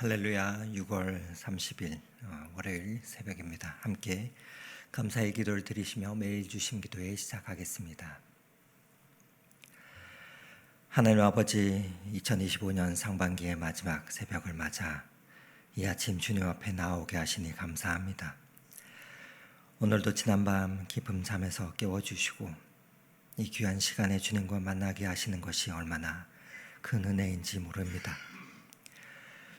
할렐루야. 6월 30일 월요일 새벽입니다. 함께 감사의 기도를 드리시며 매일 주신 기도에 시작하겠습니다. 하나님 아버지, 2025년 상반기의 마지막 새벽을 맞아 이 아침 주님 앞에 나오게 하시니 감사합니다. 오늘도 지난밤 깊은 잠에서 깨워주시고 이 귀한 시간에 주님과 만나게 하시는 것이 얼마나 큰 은혜인지 모릅니다.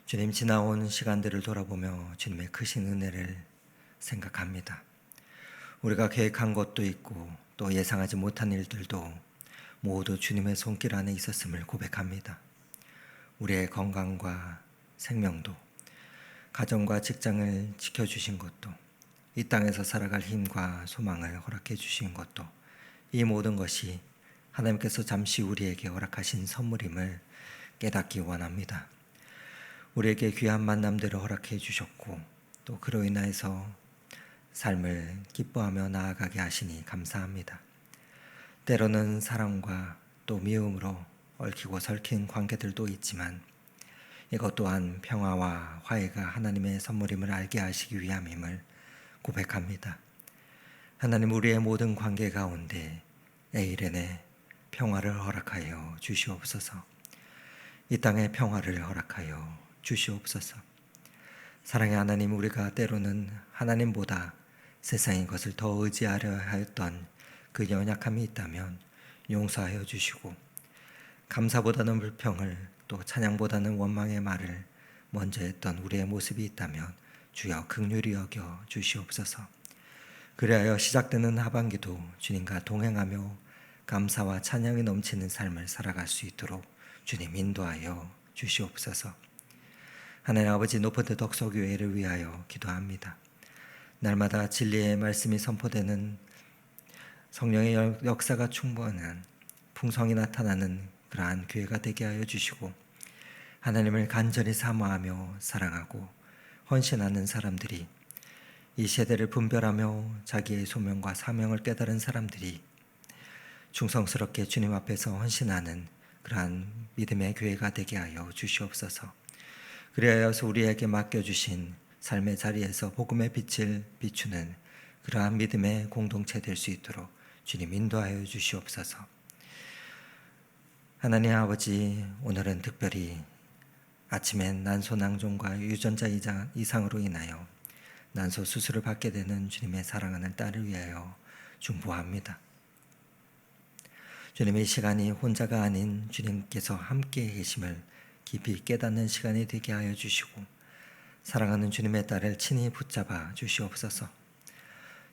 주님, 지나온 시간들을 돌아보며 주님의 크신 은혜를 생각합니다. 우리가 계획한 것도 있고 또 예상하지 못한 일들도 모두 주님의 손길 안에 있었음을 고백합니다. 우리의 건강과 생명도, 가정과 직장을 지켜주신 것도, 이 땅에서 살아갈 힘과 소망을 허락해 주신 것도, 이 모든 것이 하나님께서 잠시 우리에게 허락하신 선물임을 깨닫기 원합니다. 우리에게 귀한 만남들을 허락해 주셨고 또 그로 인하여서 삶을 기뻐하며 나아가게 하시니 감사합니다. 때로는 사랑과 또 미움으로 얽히고 설킨 관계들도 있지만 이것 또한 평화와 화해가 하나님의 선물임을 알게 하시기 위함임을 고백합니다. 하나님, 우리의 모든 관계 가운데 에이렌의 평화를 허락하여 주시옵소서. 이 땅의 평화를 허락하여 주시옵소서. 사랑의 하나님, 우리가 때로는 하나님보다 세상의 것을 더 의지하려 하였던 그 연약함이 있다면 용서하여 주시고, 감사보다는 불평을 또 찬양보다는 원망의 말을 먼저 했던 우리의 모습이 있다면 주여 긍휼히 여겨 주시옵소서. 그리하여 시작되는 하반기도 주님과 동행하며 감사와 찬양이 넘치는 삶을 살아갈 수 있도록 주님 인도하여 주시옵소서. 하나님 아버지, 높은 덕소교회를 위하여 기도합니다. 날마다 진리의 말씀이 선포되는 성령의 역사가 충만한 풍성이 나타나는 그러한 교회가 되게 하여 주시고, 하나님을 간절히 사모하며 사랑하고 헌신하는 사람들이, 이 세대를 분별하며 자기의 소명과 사명을 깨달은 사람들이 충성스럽게 주님 앞에서 헌신하는 그러한 믿음의 교회가 되게 하여 주시옵소서. 그리하여서 우리에게 맡겨주신 삶의 자리에서 복음의 빛을 비추는 그러한 믿음의 공동체 될 수 있도록 주님 인도하여 주시옵소서. 하나님 아버지, 오늘은 특별히 아침엔 난소 낭종과 유전자 이상으로 인하여 난소 수술을 받게 되는 주님의 사랑하는 딸을 위하여 중보합니다. 주님의 시간이 혼자가 아닌 주님께서 함께 계심을 깊이 깨닫는 시간이 되게 하여 주시고, 사랑하는 주님의 딸을 친히 붙잡아 주시옵소서.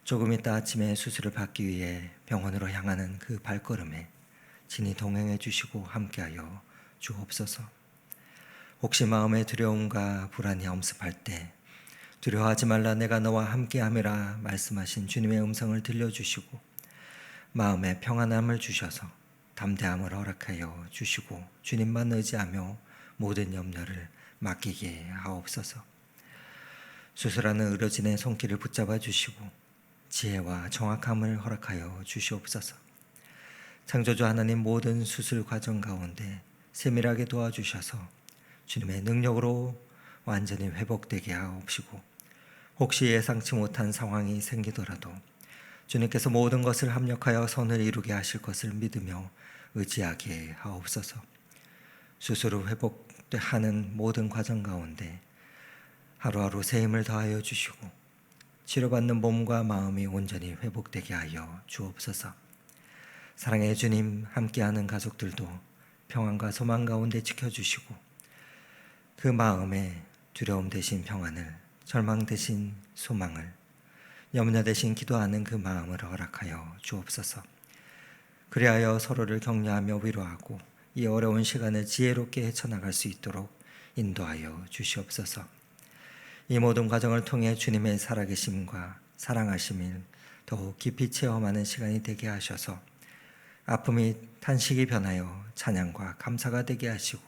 조금 있다 아침에 수술을 받기 위해 병원으로 향하는 그 발걸음에 친히 동행해 주시고 함께하여 주옵소서. 혹시 마음의 두려움과 불안이 엄습할 때 두려워하지 말라, 내가 너와 함께함이라 말씀하신 주님의 음성을 들려주시고 마음의 평안함을 주셔서 담대함을 허락하여 주시고 주님만 의지하며 모든 염려를 맡기게 하옵소서. 수술하는 의료진의 손길을 붙잡아 주시고 지혜와 정확함을 허락하여 주시옵소서. 창조주 하나님, 모든 수술 과정 가운데 세밀하게 도와주셔서 주님의 능력으로 완전히 회복되게 하옵시고, 혹시 예상치 못한 상황이 생기더라도 주님께서 모든 것을 합력하여 선을 이루게 하실 것을 믿으며 의지하게 하옵소서. 수술 후 회복하는 모든 과정 가운데 하루하루 새 힘을 더하여 주시고 치료받는 몸과 마음이 온전히 회복되게 하여 주옵소서. 사랑의 주님, 함께하는 가족들도 평안과 소망 가운데 지켜주시고 그 마음에 두려움 대신 평안을, 절망 대신 소망을, 염려 대신 기도하는 그 마음을 허락하여 주옵소서. 그리하여 서로를 격려하며 위로하고 이 어려운 시간을 지혜롭게 헤쳐나갈 수 있도록 인도하여 주시옵소서. 이 모든 과정을 통해 주님의 살아계심과 사랑하심을 더욱 깊이 체험하는 시간이 되게 하셔서 아픔이 탄식이 변하여 찬양과 감사가 되게 하시고,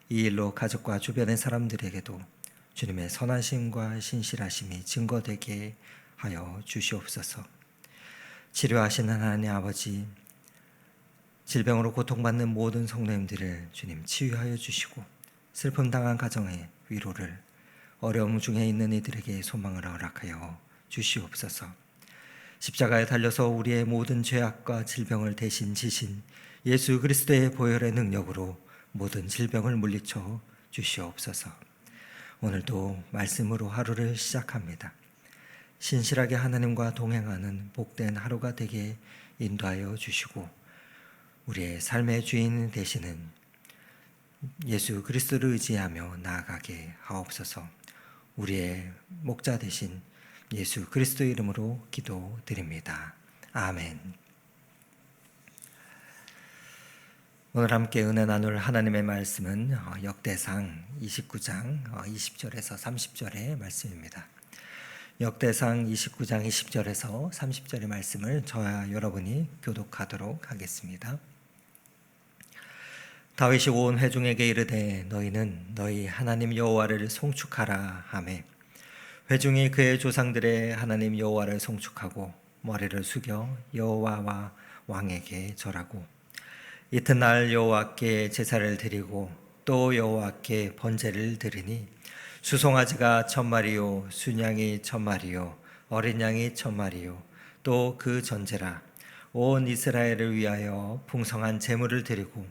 이 일로 가족과 주변의 사람들에게도 주님의 선하심과 신실하심이 증거되게 하여 주시옵소서. 치료하시는 하나님 아버지, 질병으로 고통받는 모든 성도님들을 주님 치유하여 주시고 슬픔 당한 가정의 위로를, 어려움 중에 있는 이들에게 소망을 허락하여 주시옵소서. 십자가에 달려서 우리의 모든 죄악과 질병을 대신 지신 예수 그리스도의 보혈의 능력으로 모든 질병을 물리쳐 주시옵소서. 오늘도 말씀으로 하루를 시작합니다. 신실하게 하나님과 동행하는 복된 하루가 되게 인도하여 주시고, 우리의 삶의 주인 되시는 예수 그리스도를 의지하며 나아가게 하옵소서. 우리의 목자 되신 예수 그리스도 이름으로 기도드립니다. 아멘. 오늘 함께 은혜 나눌 하나님의 말씀은 역대상 29장 20절에서 30절의 말씀입니다. 역대상 29장 20절에서 30절의 말씀을 저와 여러분이 교독하도록 하겠습니다. 다윗이 온 회중에게 이르되 너희는 너희 하나님 여호와를 송축하라 하매, 회중이 그의 조상들의 하나님 여호와를 송축하고 머리를 숙여 여호와와 왕에게 절하고, 이튿날 여호와께 제사를 드리고 또 여호와께 번제를 드리니 수송아지가 1000마리요 순양이 1000마리요 어린 양이 1000마리요 또 그 전제라. 온 이스라엘을 위하여 풍성한 제물을 드리고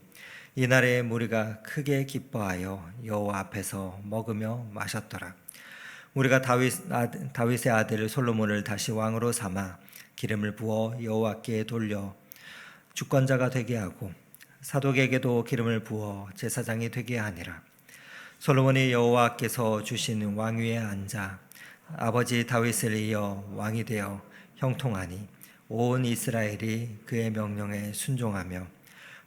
이날에 무리가 크게 기뻐하여 여호와 앞에서 먹으며 마셨더라. 우리가 다윗의 아들 솔로몬을 다시 왕으로 삼아 기름을 부어 여호와께 돌려 주권자가 되게 하고, 사독에게도 기름을 부어 제사장이 되게 하니라. 솔로몬이 여호와께서 주신 왕위에 앉아 아버지 다윗을 이어 왕이 되어 형통하니, 온 이스라엘이 그의 명령에 순종하며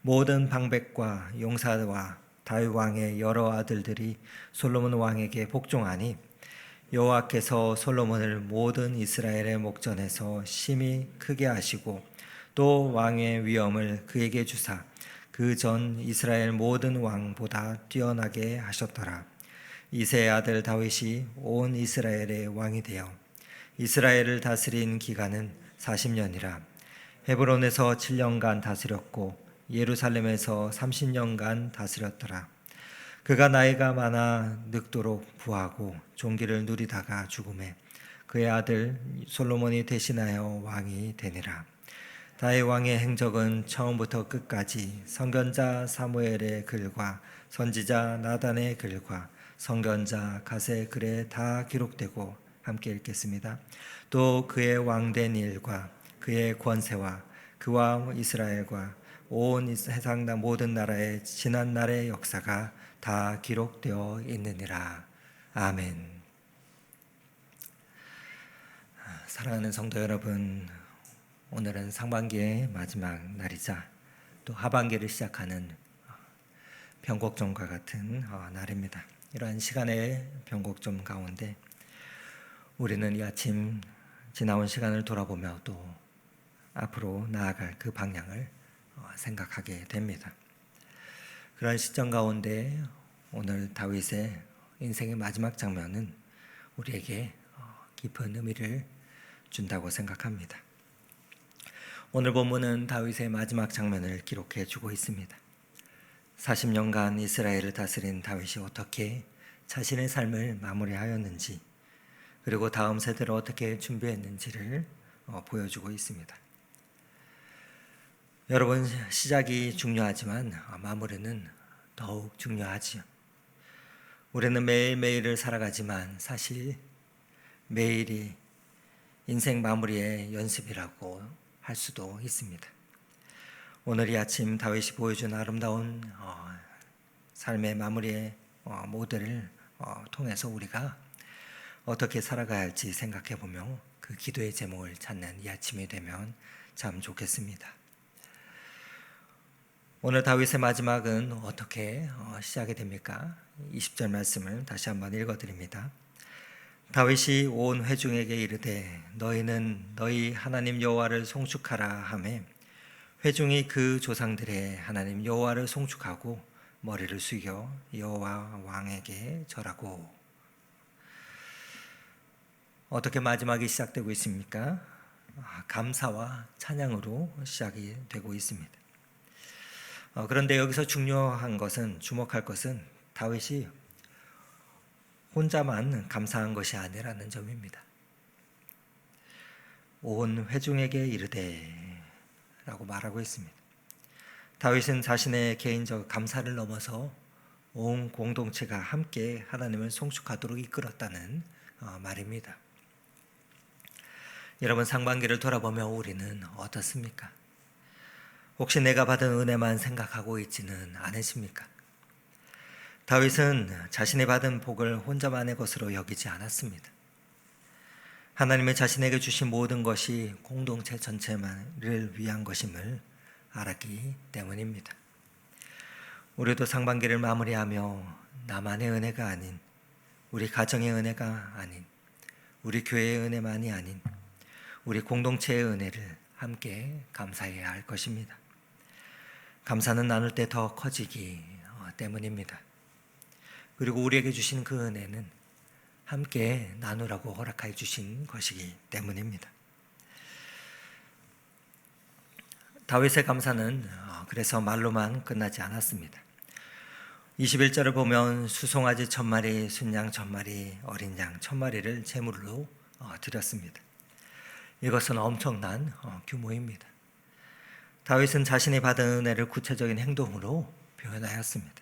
모든 방백과 용사와 다윗 왕의 여러 아들들이 솔로몬 왕에게 복종하니, 여호와께서 솔로몬을 모든 이스라엘의 목전에서 심히 크게 하시고 또 왕의 위엄을 그에게 주사 그 전 이스라엘 모든 왕보다 뛰어나게 하셨더라. 이새의 아들 다윗이 온 이스라엘의 왕이 되어 이스라엘을 다스린 기간은 40년이라. 헤브론에서 7년간 다스렸고 예루살렘에서 30년간 다스렸더라. 그가 나이가 많아 늙도록 부하고 종기를 누리다가 죽음에 그의 아들 솔로몬이 대신하여 왕이 되니라. 다윗 왕의 행적은 처음부터 끝까지 선견자 사무엘의 글과 선지자 나단의 글과 선견자 갓의 글에 다 기록되고, 함께 읽겠습니다. 또 그의 왕된 일과 그의 권세와 그와 이스라엘과 온 세상 모든 나라의 지난 날의 역사가 다 기록되어 있느니라. 아멘. 사랑하는 성도 여러분, 오늘은 상반기의 마지막 날이자 또 하반기를 시작하는 변곡점과 같은 날입니다. 이러한 시간의 변곡점 가운데 우리는 이 아침 지나온 시간을 돌아보며 또 앞으로 나아갈 그 방향을 생각하게 됩니다. 그런 시점 가운데 오늘 다윗의 인생의 마지막 장면은 우리에게 깊은 의미를 준다고 생각합니다. 오늘 본문은 다윗의 마지막 장면을 기록해 주고 있습니다. 40년간 이스라엘을 다스린 다윗이 어떻게 자신의 삶을 마무리하였는지, 그리고 다음 세대를 어떻게 준비했는지를 보여주고 있습니다. 여러분, 시작이 중요하지만 마무리는 더욱 중요하지요. 우리는 매일매일을 살아가지만 사실 매일이 인생 마무리의 연습이라고 할 수도 있습니다. 오늘 이 아침 다윗이 보여준 아름다운 삶의 마무리의 모델을 통해서 우리가 어떻게 살아가야 할지 생각해 보며 그 기도의 제목을 찾는 이 아침이 되면 참 좋겠습니다. 오늘 다윗의 마지막은 어떻게 시작이 됩니까? 20절 말씀을 다시 한번 읽어드립니다. 다윗이 온 회중에게 이르되 너희는 너희 하나님 여호와를 송축하라 하매, 회중이 그 조상들의 하나님 여호와를 송축하고 머리를 숙여 여호와 왕에게 절하고. 어떻게 마지막이 시작되고 있습니까? 감사와 찬양으로 시작이 되고 있습니다. 그런데 여기서 중요한 것은, 주목할 것은 다윗이 혼자만 감사한 것이 아니라는 점입니다. 온 회중에게 이르되 라고 말하고 있습니다. 다윗은 자신의 개인적 감사를 넘어서 온 공동체가 함께 하나님을 송축하도록 이끌었다는 말입니다. 여러분, 상반기를 돌아보며 우리는 어떻습니까? 혹시 내가 받은 은혜만 생각하고 있지는 않으십니까? 다윗은 자신이 받은 복을 혼자만의 것으로 여기지 않았습니다. 하나님이 자신에게 주신 모든 것이 공동체 전체만을 위한 것임을 알았기 때문입니다. 우리도 상반기를 마무리하며 나만의 은혜가 아닌, 우리 가정의 은혜가 아닌, 우리 교회의 은혜만이 아닌 우리 공동체의 은혜를 함께 감사해야 할 것입니다. 감사는 나눌 때 더 커지기 때문입니다. 그리고 우리에게 주신 그 은혜는 함께 나누라고 허락해 주신 것이기 때문입니다. 다윗의 감사는 그래서 말로만 끝나지 않았습니다. 21절을 보면 수송아지 1000마리, 순양 1000마리, 어린 양 1000마리를 제물로 드렸습니다. 이것은 엄청난 규모입니다. 다윗은 자신이 받은 은혜를 구체적인 행동으로 표현하였습니다.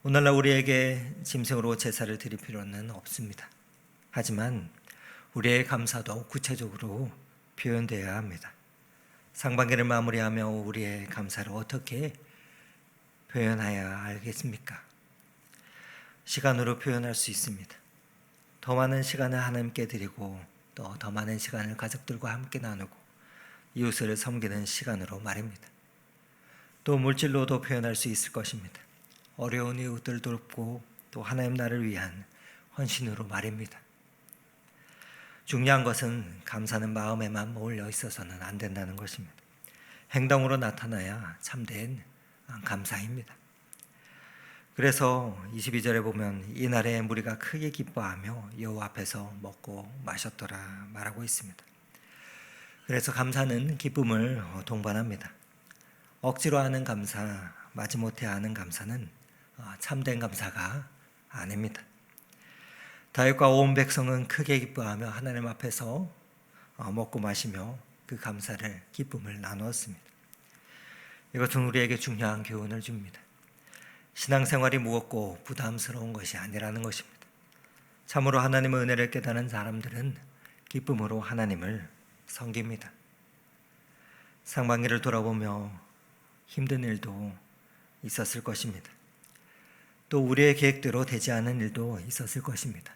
오늘날 우리에게 짐승으로 제사를 드릴 필요는 없습니다. 하지만 우리의 감사도 구체적으로 표현되어야 합니다. 상반기를 마무리하며 우리의 감사를 어떻게 표현해야 알겠습니까? 시간으로 표현할 수 있습니다. 더 많은 시간을 하나님께 드리고 또 더 많은 시간을 가족들과 함께 나누고 이웃을 섬기는 시간으로 말입니다. 또 물질로도 표현할 수 있을 것입니다. 어려운 이웃들 돕고 또 하나님 나라를 위한 헌신으로 말입니다. 중요한 것은 감사는 마음에만 몰려 있어서는 안 된다는 것입니다. 행동으로 나타나야 참된 감사입니다. 그래서 22절에 보면 이날에 무리가 크게 기뻐하며 여호와 앞에서 먹고 마셨더라 말하고 있습니다. 그래서 감사는 기쁨을 동반합니다. 억지로 하는 감사, 마지못해 하는 감사는 참된 감사가 아닙니다. 다윗과 온 백성은 크게 기뻐하며 하나님 앞에서 먹고 마시며 그 감사를, 기쁨을 나누었습니다. 이것은 우리에게 중요한 교훈을 줍니다. 신앙생활이 무겁고 부담스러운 것이 아니라는 것입니다. 참으로 하나님의 은혜를 깨닫는 사람들은 기쁨으로 하나님을 섬깁니다. 상반기를 돌아보며 힘든 일도 있었을 것입니다. 또 우리의 계획대로 되지 않은 일도 있었을 것입니다.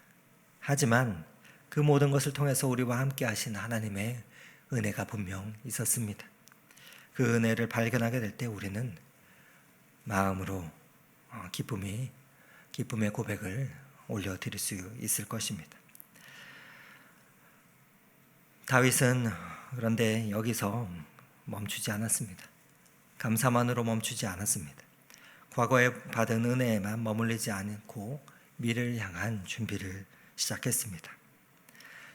하지만 그 모든 것을 통해서 우리와 함께 하신 하나님의 은혜가 분명 있었습니다. 그 은혜를 발견하게 될 때 우리는 마음으로 기쁨의 고백을 올려드릴 수 있을 것입니다. 다윗은 그런데 여기서 멈추지 않았습니다. 감사만으로 멈추지 않았습니다. 과거에 받은 은혜에만 머물리지 않고 미래를 향한 준비를 시작했습니다.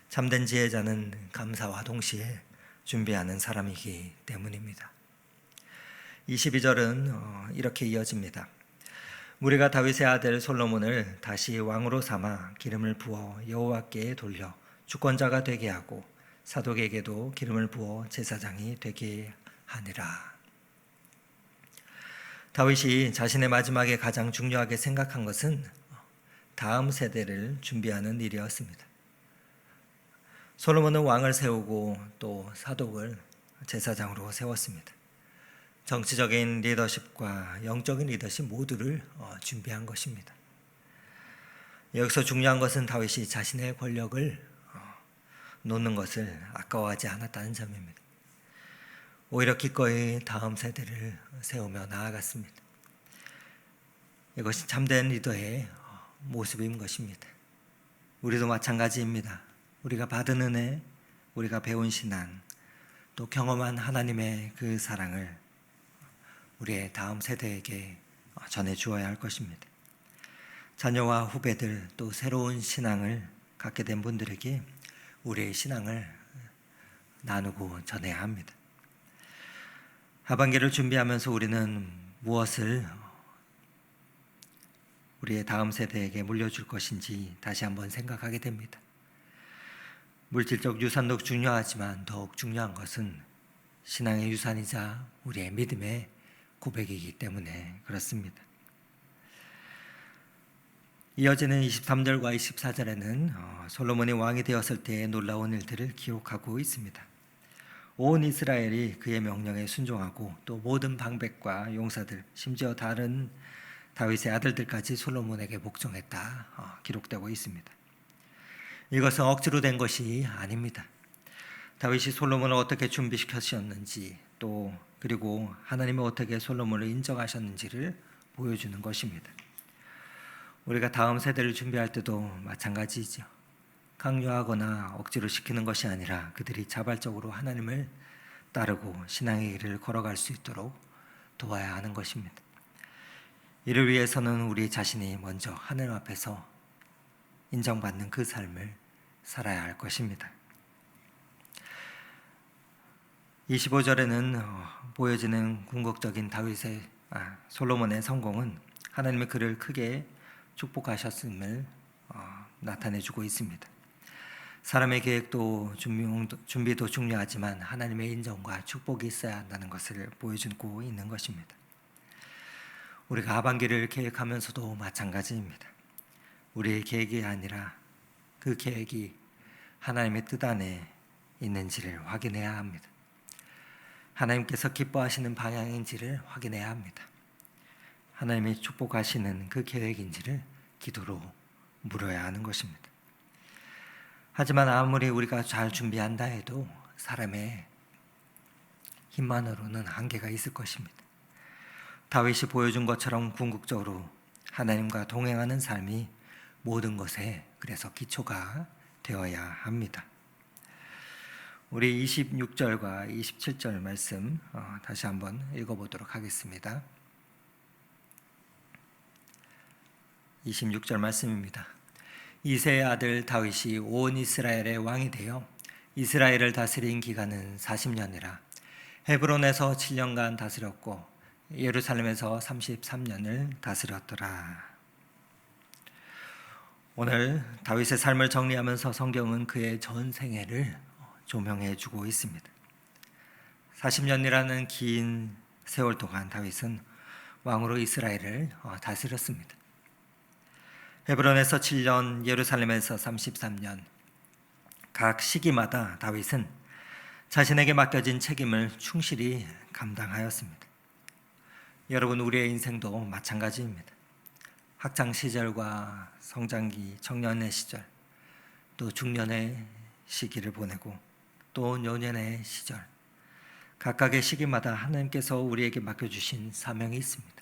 참된 지혜자는 감사와 동시에 준비하는 사람이기 때문입니다. 22절은 이렇게 이어집니다. 우리가 다윗의 아들 솔로몬을 다시 왕으로 삼아 기름을 부어 여호와께 돌려 주권자가 되게 하고 사독에게도 기름을 부어 제사장이 되게 하니라. 다윗이 자신의 마지막에 가장 중요하게 생각한 것은 다음 세대를 준비하는 일이었습니다. 솔로몬은 왕을 세우고 또 사독을 제사장으로 세웠습니다. 정치적인 리더십과 영적인 리더십 모두를 준비한 것입니다. 여기서 중요한 것은 다윗이 자신의 권력을 놓는 것을 아까워하지 않았다는 점입니다. 오히려 기꺼이 다음 세대를 세우며 나아갔습니다. 이것이 참된 리더의 모습인 것입니다. 우리도 마찬가지입니다. 우리가 받은 은혜, 우리가 배운 신앙, 또 경험한 하나님의 그 사랑을 우리의 다음 세대에게 전해 주어야 할 것입니다. 자녀와 후배들, 또 새로운 신앙을 갖게 된 분들에게 우리의 신앙을 나누고 전해야 합니다. 하반기를 준비하면서 우리는 무엇을 우리의 다음 세대에게 물려줄 것인지 다시 한번 생각하게 됩니다. 물질적 유산도 중요하지만 더욱 중요한 것은 신앙의 유산이자 우리의 믿음의 고백이기 때문에 그렇습니다. 이어지는 23절과 24절에는 솔로몬이 왕이 되었을 때의 놀라운 일들을 기록하고 있습니다. 온 이스라엘이 그의 명령에 순종하고 또 모든 방백과 용사들, 심지어 다른 다윗의 아들들까지 솔로몬에게 복종했다 기록되고 있습니다. 이것은 억지로 된 것이 아닙니다. 다윗이 솔로몬을 어떻게 준비시켰는지 또 그리고 하나님이 어떻게 솔로몬을 인정하셨는지를 보여주는 것입니다. 우리가 다음 세대를 준비할 때도 마찬가지죠. 강요하거나 억지로 시키는 것이 아니라 그들이 자발적으로 하나님을 따르고 신앙의 길을 걸어갈 수 있도록 도와야 하는 것입니다. 이를 위해서는 우리 자신이 먼저 하나님 앞에서 인정받는 그 삶을 살아야 할 것입니다. 25절에는 보여지는 궁극적인 솔로몬의 성공은 하나님이 그를 크게 축복하셨음을 나타내주고 있습니다. 사람의 계획도 준비도 중요하지만 하나님의 인정과 축복이 있어야 한다는 것을 보여주고 있는 것입니다. 우리가 하반기를 계획하면서도 마찬가지입니다. 우리의 계획이 아니라 그 계획이 하나님의 뜻 안에 있는지를 확인해야 합니다. 하나님께서 기뻐하시는 방향인지를 확인해야 합니다. 하나님이 축복하시는 그 계획인지를 기도로 물어야 하는 것입니다. 하지만 아무리 우리가 잘 준비한다 해도 사람의 힘만으로는 한계가 있을 것입니다. 다윗이 보여준 것처럼 궁극적으로 하나님과 동행하는 삶이 모든 것에 그래서 기초가 되어야 합니다. 우리 26절과 27절 말씀 다시 한번 읽어보도록 하겠습니다. 26절 말씀입니다. 이새의 아들 다윗이 온 이스라엘의 왕이 되어 이스라엘을 다스린 기간은 40년이라 헤브론에서 7년간 다스렸고 예루살렘에서 33년을 다스렸더라. 오늘 다윗의 삶을 정리하면서 성경은 그의 전 생애를 조명해 주고 있습니다. 40년이라는 긴 세월 동안 다윗은 왕으로 이스라엘을 다스렸습니다. 헤브론에서 7년, 예루살렘에서 33년, 각 시기마다 다윗은 자신에게 맡겨진 책임을 충실히 감당하였습니다. 여러분, 우리의 인생도 마찬가지입니다. 학창 시절과 성장기, 청년의 시절, 또 중년의 시기를 보내고 또 노년의 시절, 각각의 시기마다 하나님께서 우리에게 맡겨주신 사명이 있습니다.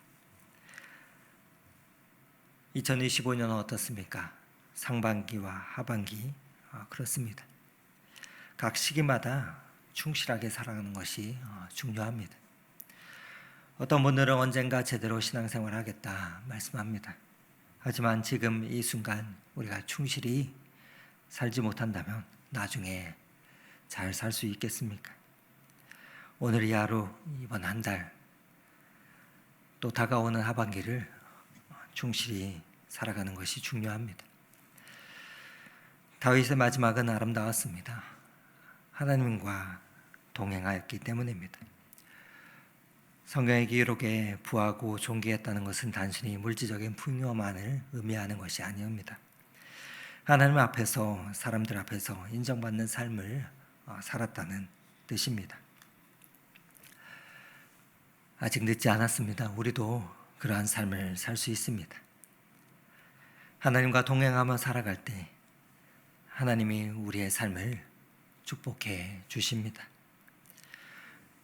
2025년은 어떻습니까? 상반기와 하반기 그렇습니다. 각 시기마다 충실하게 살아가는 것이 중요합니다. 어떤 분들은 언젠가 제대로 신앙생활을 하겠다 말씀합니다. 하지만 지금 이 순간 우리가 충실히 살지 못한다면 나중에 잘 살 수 있겠습니까? 오늘 이 하루, 이번 한 달, 또 다가오는 하반기를 충실히 살아가는 것이 중요합니다. 다윗의 마지막은 아름다웠습니다. 하나님과 동행하였기 때문입니다. 성경의 기록에 부하고 존귀했다는 것은 단순히 물질적인 풍요만을 의미하는 것이 아닙니다. 하나님 앞에서, 사람들 앞에서 인정받는 삶을 살았다는 뜻입니다. 아직 늦지 않았습니다. 우리도 그러한 삶을 살 수 있습니다. 하나님과 동행하며 살아갈 때 하나님이 우리의 삶을 축복해 주십니다.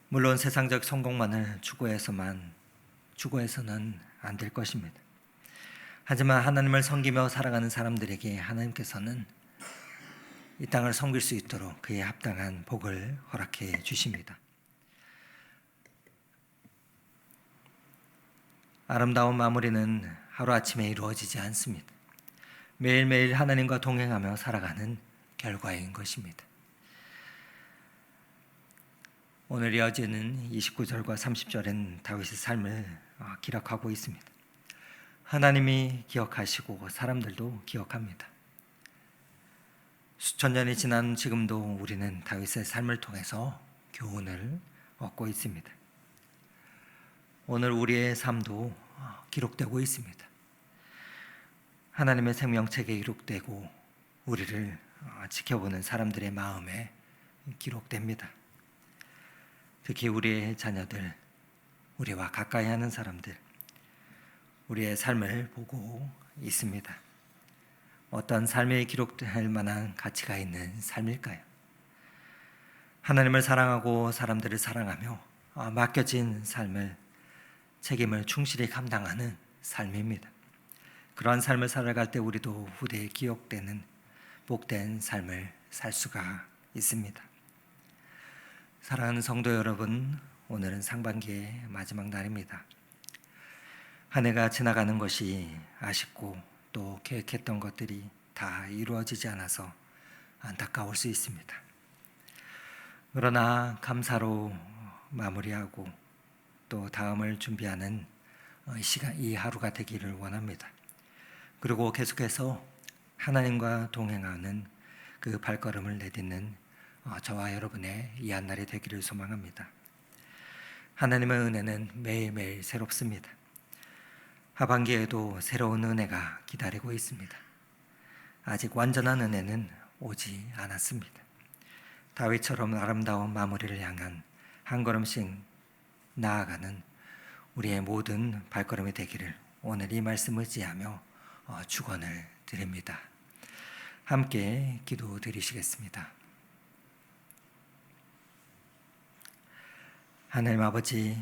물론 세상적 성공만을 추구해서는 안 될 것입니다. 하지만 하나님을 섬기며 살아가는 사람들에게 하나님께서는 이 땅을 섬길 수 있도록 그에 합당한 복을 허락해 주십니다. 아름다운 마무리는 하루아침에 이루어지지 않습니다. 매일매일 하나님과 동행하며 살아가는 결과인 것입니다. 오늘 이어지는 29절과 30절은 다윗의 삶을 기록하고 있습니다. 하나님이 기억하시고 사람들도 기억합니다. 수천 년이 지난 지금도 우리는 다윗의 삶을 통해서 교훈을 얻고 있습니다. 오늘 우리의 삶도 기록되고 있습니다. 하나님의 생명책에 기록되고 우리를 지켜보는 사람들의 마음에 기록됩니다. 특히 우리의 자녀들, 우리와 가까이 하는 사람들, 우리의 삶을 보고 있습니다. 어떤 삶에 기록될 만한 가치가 있는 삶일까요? 하나님을 사랑하고 사람들을 사랑하며 맡겨진 삶을, 책임을 충실히 감당하는 삶입니다. 그러한 삶을 살아갈 때 우리도 후대에 기억되는 복된 삶을 살 수가 있습니다. 사랑하는 성도 여러분, 오늘은 상반기의 마지막 날입니다. 한 해가 지나가는 것이 아쉽고 또 계획했던 것들이 다 이루어지지 않아서 안타까울 수 있습니다. 그러나 감사로 마무리하고 또 다음을 준비하는 이 하루가 되기를 원합니다. 그리고 계속해서 하나님과 동행하는 그 발걸음을 내딛는 저와 여러분의 이 한날이 되기를 소망합니다. 하나님의 은혜는 매일매일 새롭습니다. 하반기에도 새로운 은혜가 기다리고 있습니다. 아직 완전한 은혜는 오지 않았습니다. 다윗처럼 아름다운 마무리를 향한 한 걸음씩 나아가는 우리의 모든 발걸음이 되기를 오늘 이 말씀을 의지하며 축원을 드립니다. 함께 기도드리시겠습니다. 하나님 아버지,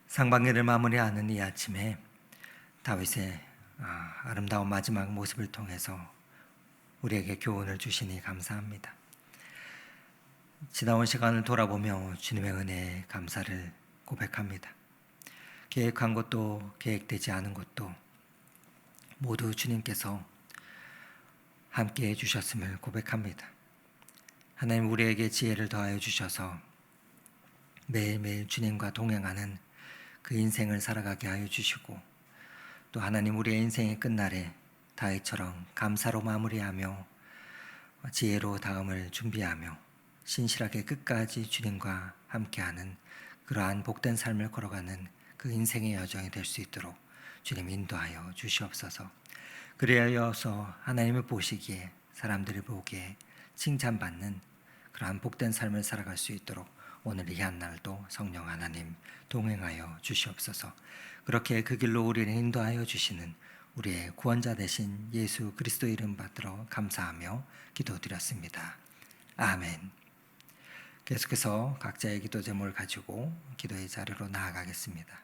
상반기를 마무리하는 이 아침에 다윗의 아름다운 마지막 모습을 통해서 우리에게 교훈을 주시니 감사합니다. 지나온 시간을 돌아보며 주님의 은혜에 감사를 고백합니다. 계획한 것도 계획되지 않은 것도 모두 주님께서 함께 해주셨음을 고백합니다. 하나님, 우리에게 지혜를 더하여 주셔서 매일매일 주님과 동행하는 그 인생을 살아가게 하여 주시고, 또 하나님, 우리의 인생의 끝날에 다윗처럼 감사로 마무리하며 지혜로 다음을 준비하며 신실하게 끝까지 주님과 함께하는 그러한 복된 삶을 걸어가는 그 인생의 여정이 될 수 있도록 주님 인도하여 주시옵소서. 그리하여서 하나님을 보시기에, 사람들이 보기에 칭찬받는 그러한 복된 삶을 살아갈 수 있도록 오늘 이 한날도 성령 하나님 동행하여 주시옵소서. 그렇게 그 길로 우리를 인도하여 주시는 우리의 구원자 되신 예수 그리스도 이름 받들어 감사하며 기도드렸습니다. 아멘. 계속해서 각자의 기도 제목을 가지고 기도의 자리로 나아가겠습니다.